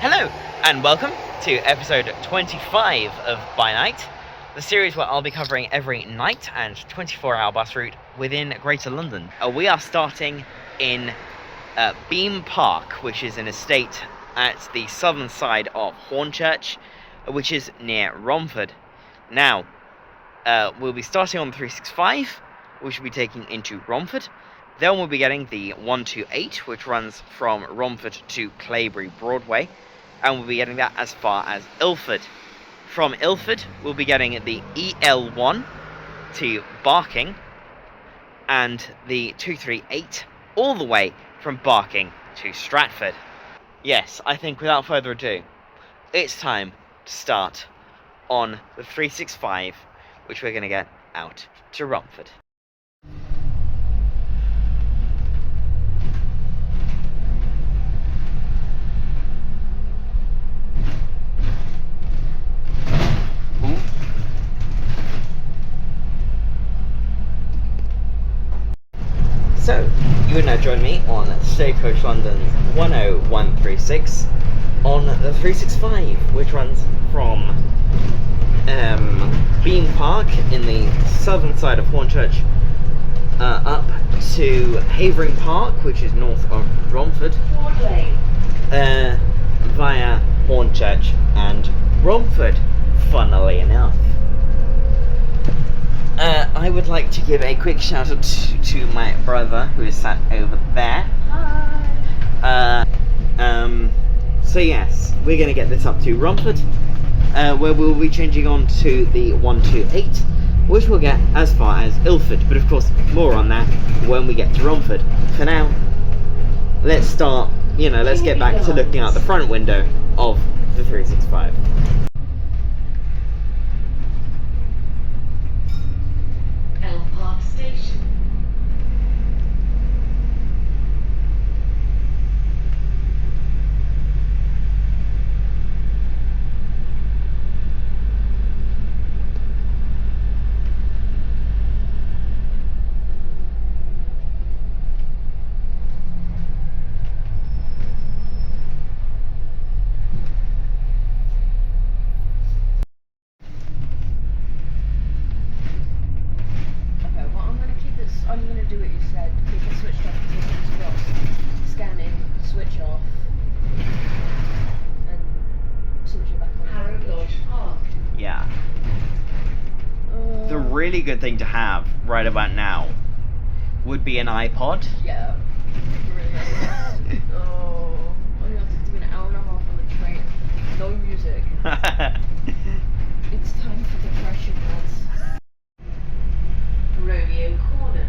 Hello, and welcome to episode 25 of By Night, the series where I'll be covering every night and 24-hour bus route within Greater London. We are starting in Beam Park, which is an estate at the southern side of Hornchurch, which is near Romford. Now, we'll be starting on the 365, which will be taking into Romford. Then we'll be getting the 128, which runs from Romford to Claybury Broadway, and we'll be getting that as far as Ilford. From Ilford, we'll be getting the EL1 to Barking, and the 238 all the way from Barking to Stratford. Yes, I think without further ado, it's time to start on the 365, which we're going to get out to Romford. So, you would now join me on Stagecoach London's 10136 on the 365, which runs from Beam Park in the southern side of Hornchurch up to Havering Park, which is north of Romford, via Hornchurch and Romford, funnily enough. I would like to give a quick shout out to my brother who is sat over there. Hi. So yes, we're going to get this up to Romford, where we'll be changing on to the 128, which we'll get as far as Ilford, but of course more on that when we get to Romford. For now, let's start, let's get back to looking out the front window of the 365. I'm going to do what you said. Keep it switched off until it's lost. Scanning, switch off, and switch it back on. Yeah. The really good thing to have right about now would be an iPod. Yeah. Really is. Oh, I'm going to have to do an hour and a half on the train. No music. It's time for depression, lads. Romeo Corner.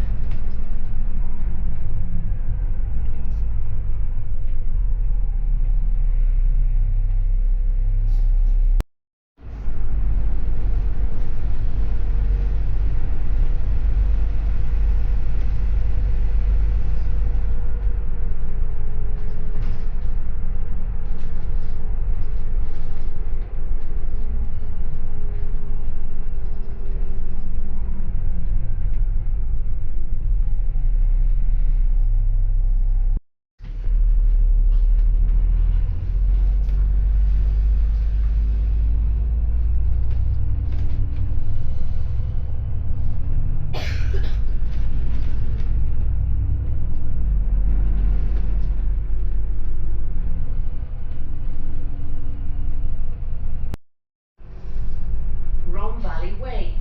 Valley Way.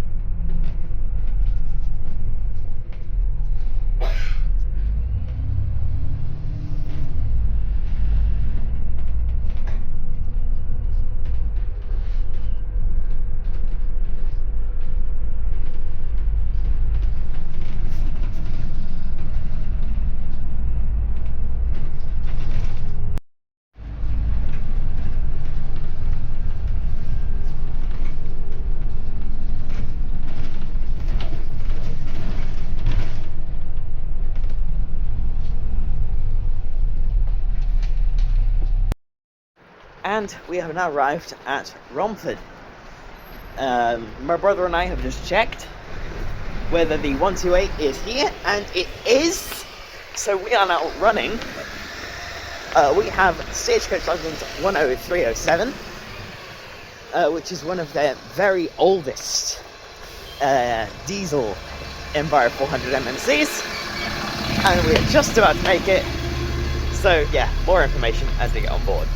And we have now arrived at Romford. My brother and I have just checked whether the 128 is here, and it is. So we are now running we have Stagecoach London's 10307, which is one of their very oldest diesel Enviro 400 MMCs, and we are just about to make it. So yeah, more information as we get on board.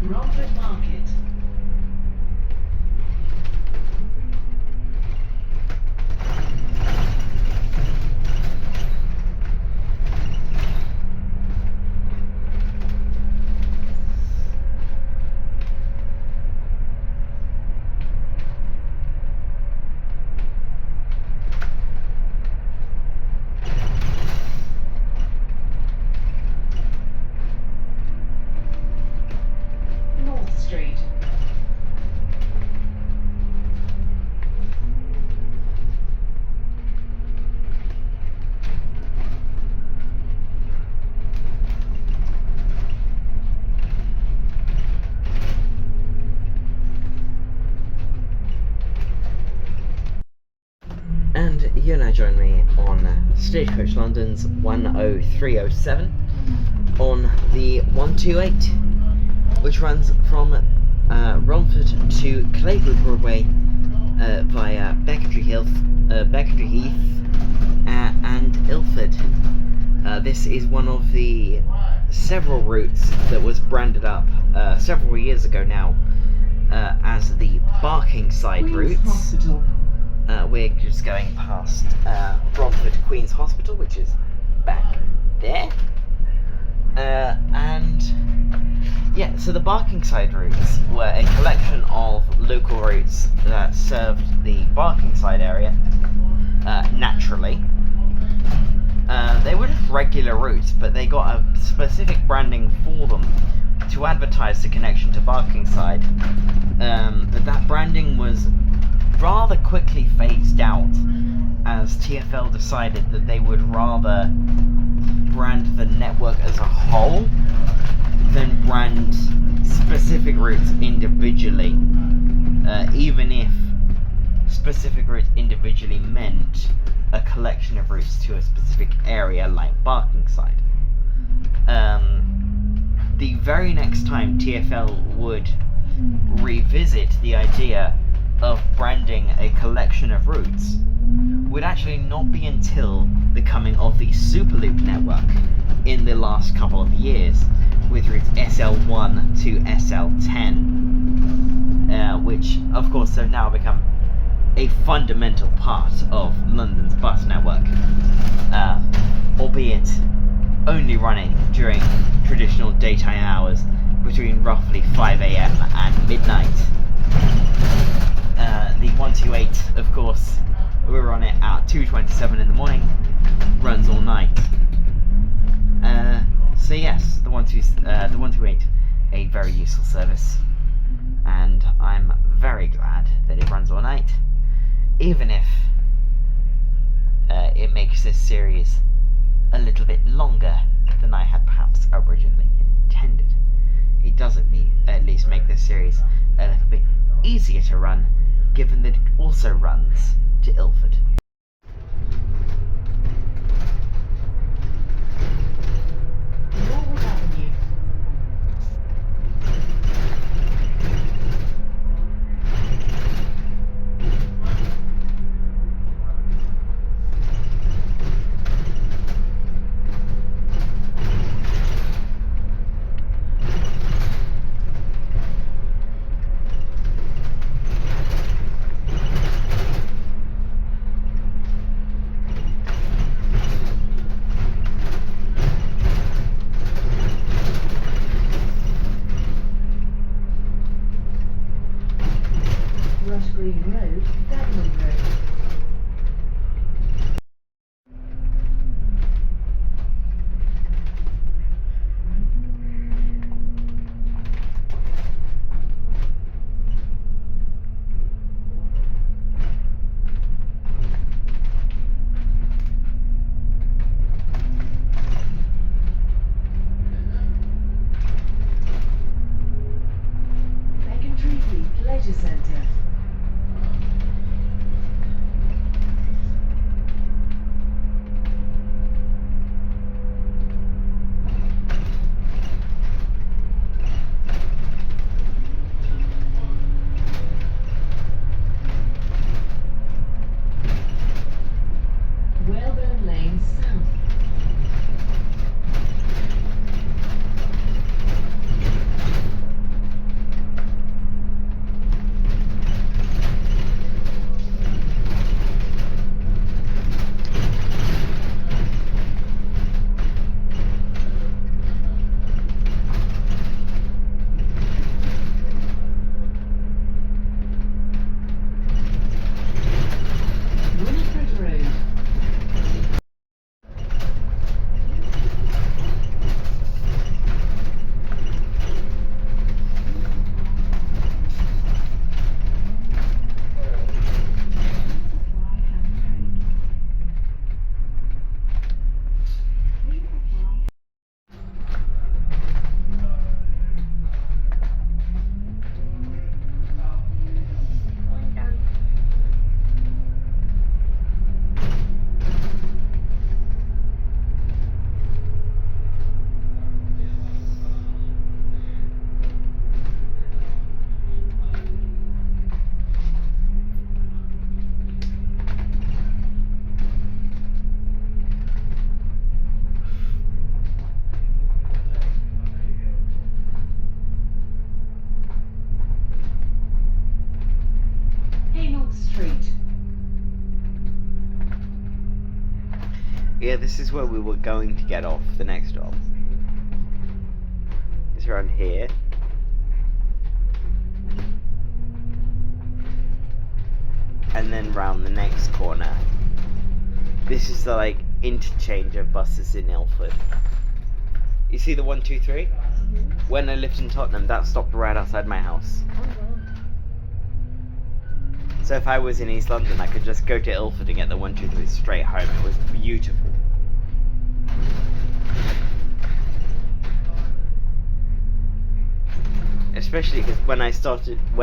Romford Market. North Street. And you now join me on Stagecoach London's 10307 on the 128, which runs from Romford to Claywood Broadway via Beckentree Heath and Ilford. This is one of the several routes that was branded up several years ago now as the Barkingside routes. Hospital. We're just going past Romford Queen's Hospital, which is back there. And yeah, so the Barkingside routes were a collection of local routes that served the Barkingside area naturally. They were just regular routes, but they got a specific branding for them to advertise the connection to Barkingside. But that branding was rather quickly phased out as TfL decided that they would rather brand the network as a whole than brand specific routes individually, even if specific routes individually meant a collection of routes to a specific area like Barkingside. The very next time TfL would revisit the idea of branding a collection of routes would actually not be until the coming of the Superloop network in the last couple of years, with routes SL1 to SL10, which of course have now become a fundamental part of London's bus network, albeit only running during traditional daytime hours between roughly 5 AM and midnight. The 128, of course, we're on it at 2:27 in the morning, runs all night. So yes, the 128, a very useful service, and I'm very glad that it runs all night, even if it makes this series a little bit longer than I had perhaps originally intended. It does at least make this series a little bit easier to run, given that it also runs to Ilford. Norwood Avenue. Yeah, this is where we were going to get off the next stop. It's around here. And then round the next corner. This is the like interchange of buses in Ilford. You see the 123? Mm-hmm. When I lived in Tottenham, that stopped right outside my house. Oh, wow. So if I was in East London, I could just go to Ilford and get the 123 straight home. It was beautiful. Especially because when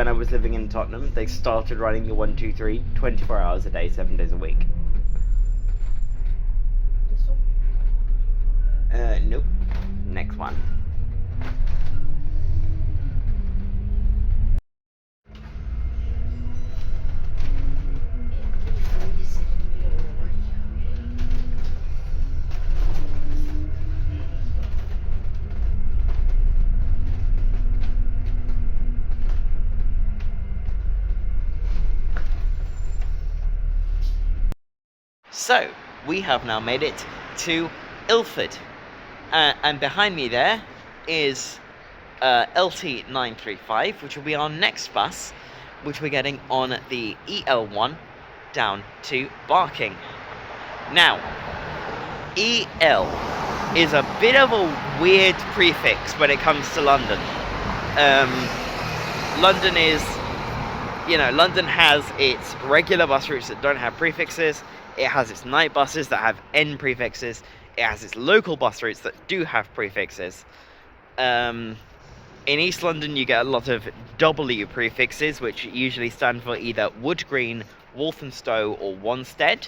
I was living in Tottenham, they started running the 123 24 hours a day, 7 days a week. This one? Nope. Next one. So, we have now made it to Ilford. And behind me there is LT935, which will be our next bus, which we're getting on the EL1 down to Barking. Now, EL is a bit of a weird prefix when it comes to London. London has its regular bus routes that don't have prefixes. It has its night buses that have N prefixes. It has its local bus routes that do have prefixes. In East London, you get a lot of W prefixes, which usually stand for either Wood Green, Walthamstow, or Wanstead.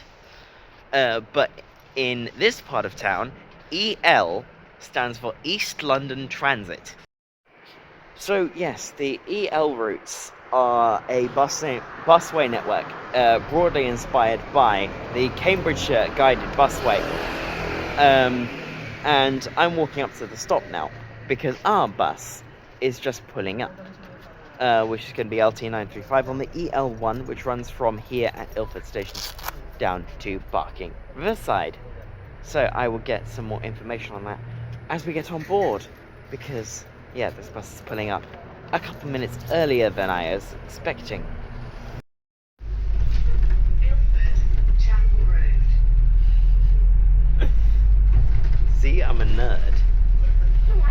But in this part of town, EL stands for East London Transit. So yes, the EL routes are a busway network broadly inspired by the Cambridgeshire guided busway. And I'm walking up to the stop now because our bus is just pulling up, which is going to be LT935 on the EL1, which runs from here at Ilford Station down to Barking Riverside. So I will get some more information on that as we get on board, because yeah, this bus is pulling up a couple minutes earlier than I was expecting. Ilford, Chapel Road. See, I'm a nerd. No,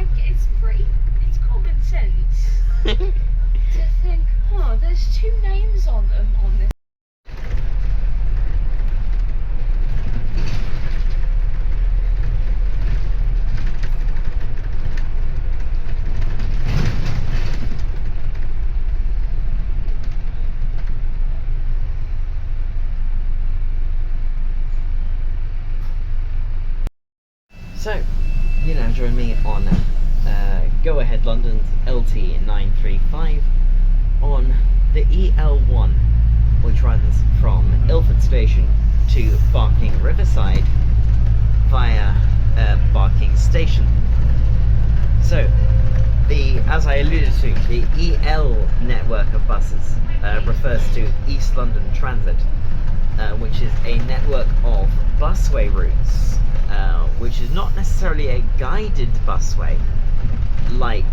it's common sense to think, oh, there's two names on them on this. So, you now join me on Go Ahead London's LT935 on the EL1, which runs from Ilford Station to Barking Riverside via Barking Station. So, as I alluded to, the EL network of buses refers to East London Transit, which is a network of busway routes, which is not necessarily a guided busway like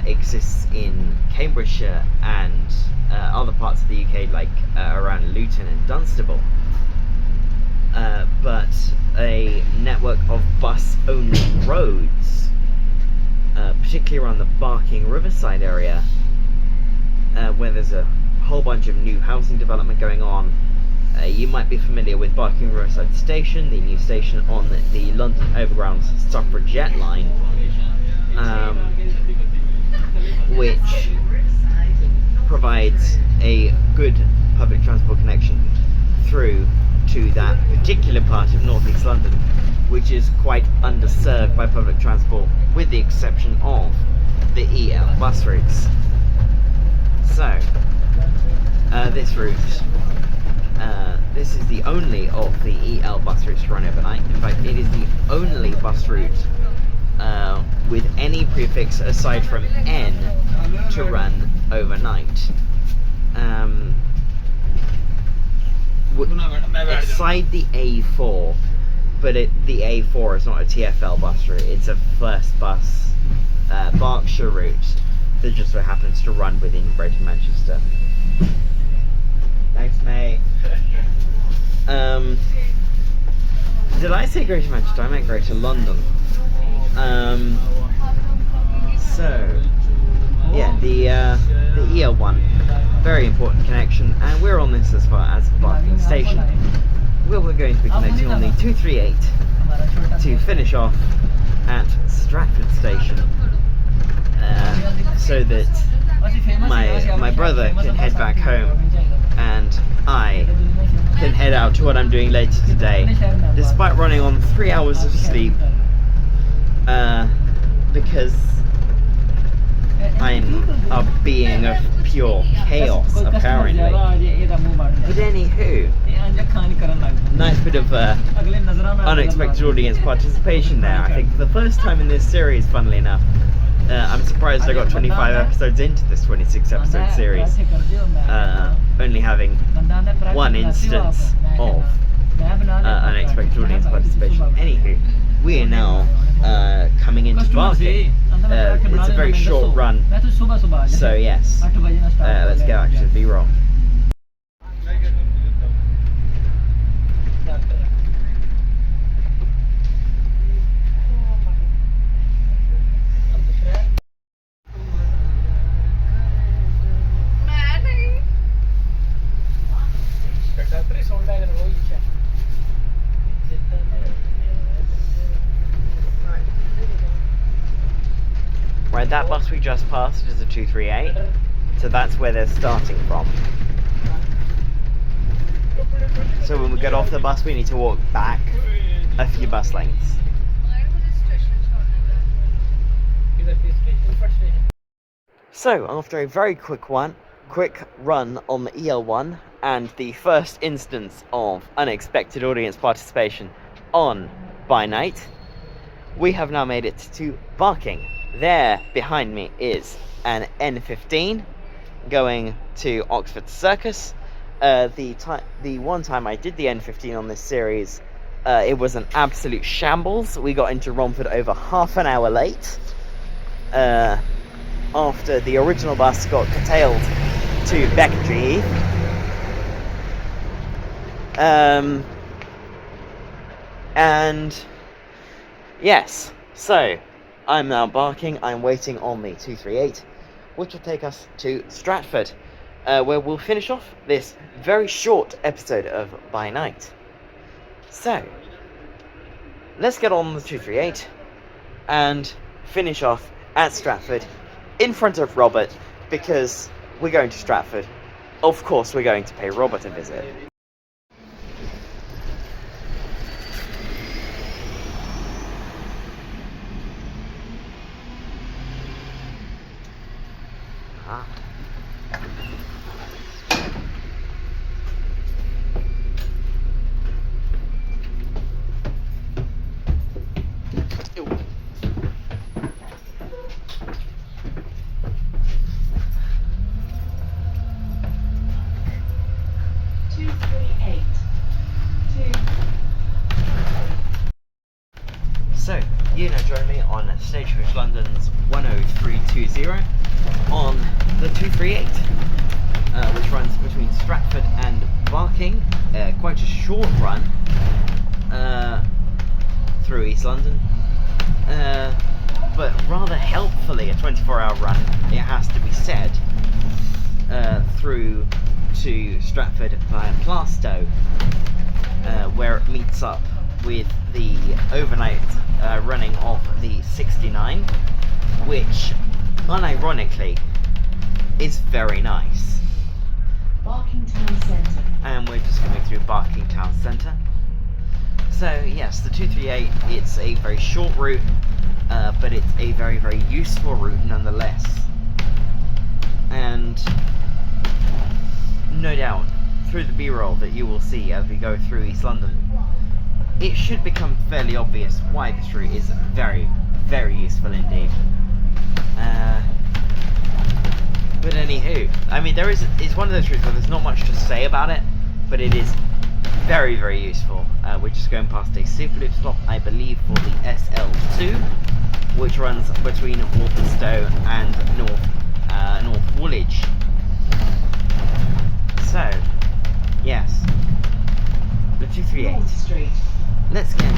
exists in Cambridgeshire and other parts of the UK, like around Luton and Dunstable, but a network of bus-only roads, particularly around the Barking Riverside area, where there's a whole bunch of new housing development going on. You might be familiar with Barking Riverside Station, the new station on the London Overground Suffragette line, which provides a good public transport connection through to that particular part of North East London, which is quite underserved by public transport, with the exception of the EL bus routes. So, this route, this is the only of the EL bus routes to run overnight. In fact, it is the only bus route with any prefix aside from N to run overnight. Aside the A4, but the A4 is not a TfL bus route, it's a first bus Berkshire route that just so happens to run within Greater Manchester. Thanks, mate. Did I say Greater Manchester? I meant Greater London. So yeah, the EL1, very important connection, and we're on this as far as Barking Station, where we're going to be connecting on the 238 to finish off at Stratford Station, so that my brother can head back home and I can head out to what I'm doing later today, despite running on 3 hours of sleep, because I'm a being of pure chaos, apparently. But anywho, nice bit of unexpected audience participation there. I think for the first time in this series, funnily enough. I'm surprised I got 25 episodes into this 26 episode series, only having one instance of unexpected audience participation. Anywho, we are now coming into Barking. It's a very short run, so yes, let's go back to the B-roll. Right, that bus we just passed is a 238, so that's where they're starting from. So when we get off the bus, we need to walk back a few bus lengths. So after a very quick run on the EL1 and the first instance of unexpected audience participation on By Night, we have now made it to Barking. There behind me is an N15 going to Oxford Circus. The one time I did the N15 on this series, it was an absolute shambles. We got into Romford over half an hour late, after the original bus got curtailed to Becketry Heath. And yes, so I'm now Barking. I'm waiting on the 238, which will take us to Stratford, where we'll finish off this very short episode of By Night. So, let's get on the 238 and finish off at Stratford in front of Robert, because we're going to Stratford. Of course, we're going to pay Robert a visit. So, you now join me on Stagecoach London's 10320 on the 238, which runs between Stratford and Barking. Quite a short run through East London, but rather helpfully a 24-hour run, it has to be said, through to Stratford via Plaistow, where it meets up with the overnight running of the 69, which unironically is very nice. Barking Town Centre. And we're just coming through Barking Town Centre. So yes, the 238, it's a very short route, but it's a very, very useful route nonetheless. And no doubt, through the B-roll that you will see as we go through East London, it should become fairly obvious why this route is very, very useful indeed. But anywho, I mean, it's one of those routes where there's not much to say about it, but it is very, very useful. We're just going past a Superloop stop, I believe, for the SL2, which runs between Walthamstow and North Woolwich. So, yes, the 238. North Street. Let's get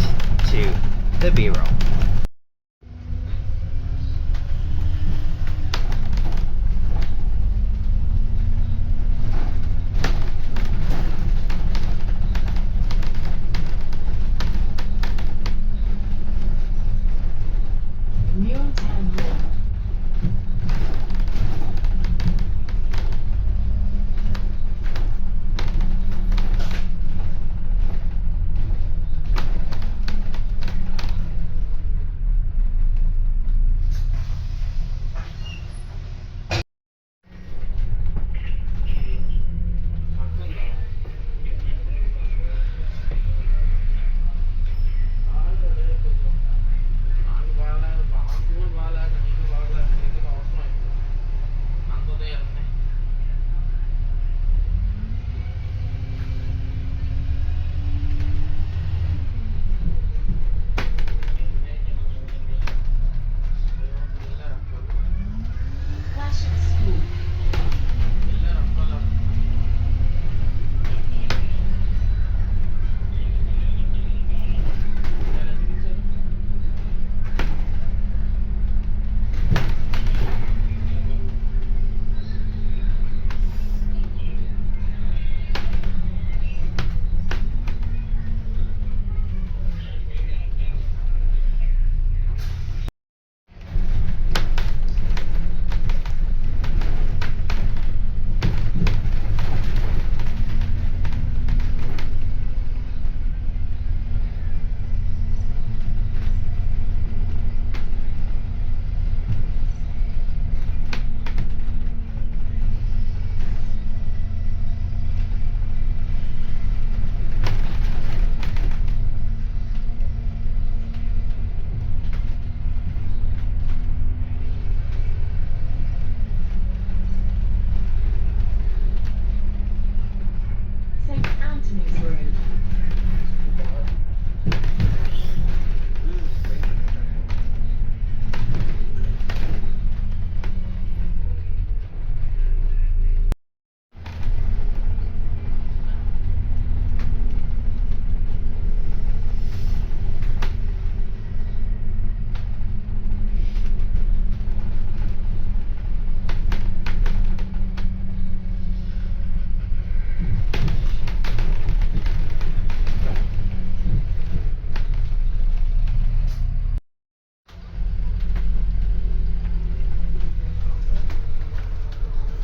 to the B-roll. Newtown Road. Classic School. St. Anthony's Road.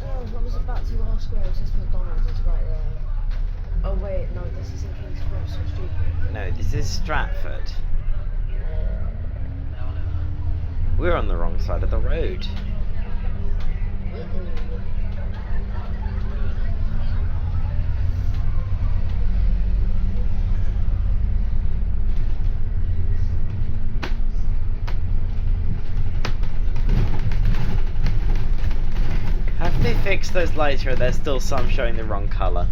Oh, I was about to ask where it says McDonald's, it's right there. Oh wait, no, this is in King's Cross, so stupid. No, this is Stratford. We're on the wrong side of the road. Have they fixed those lights here? There's still some showing the wrong colour.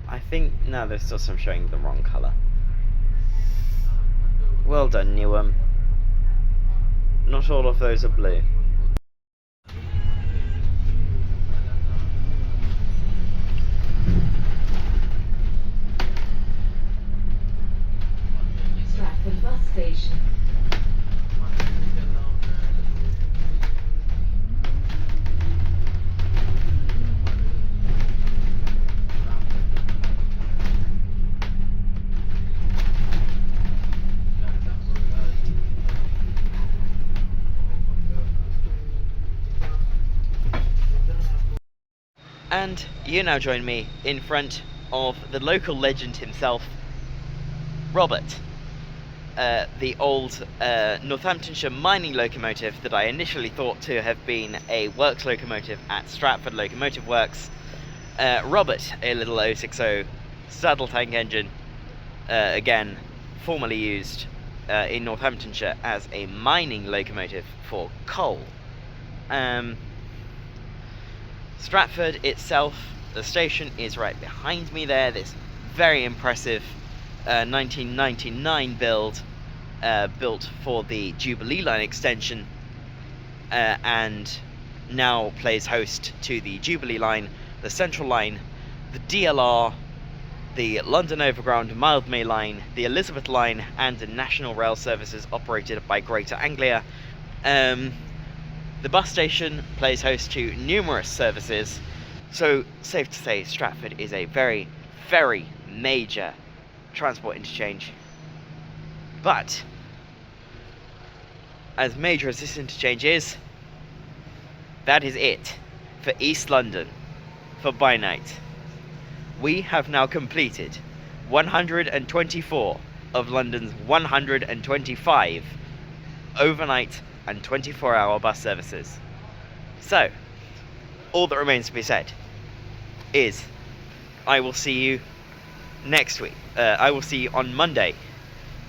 I think, no, there's still some showing the wrong colour. Well done, Newham. Not all of those are blue. Stratford Bus Station. And you now join me in front of the local legend himself, Robert. The old Northamptonshire mining locomotive that I initially thought to have been a works locomotive at Stratford Locomotive Works. Robert, a little 060 saddle tank engine, again formerly used in Northamptonshire as a mining locomotive for coal. Stratford itself, the station is right behind me there. This very impressive 1999 build, built for the Jubilee Line extension, and now plays host to the Jubilee Line, the Central Line, the DLR, the London Overground Mildmay Line, the Elizabeth Line, and the National Rail services operated by Greater Anglia. The bus station plays host to numerous services, so safe to say Stratford is a very, very major transport interchange. But as major as this interchange is, that is it for East London for By Night. We have now completed 124 of London's 125 overnight and 24-hour bus services. So, all that remains to be said is I will see you next week. I will see you on Monday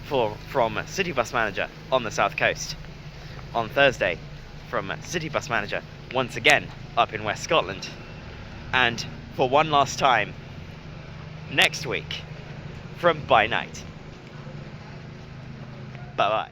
from City Bus Manager on the South Coast. On Thursday from City Bus Manager once again up in West Scotland. And for one last time next week from By Night. Bye bye.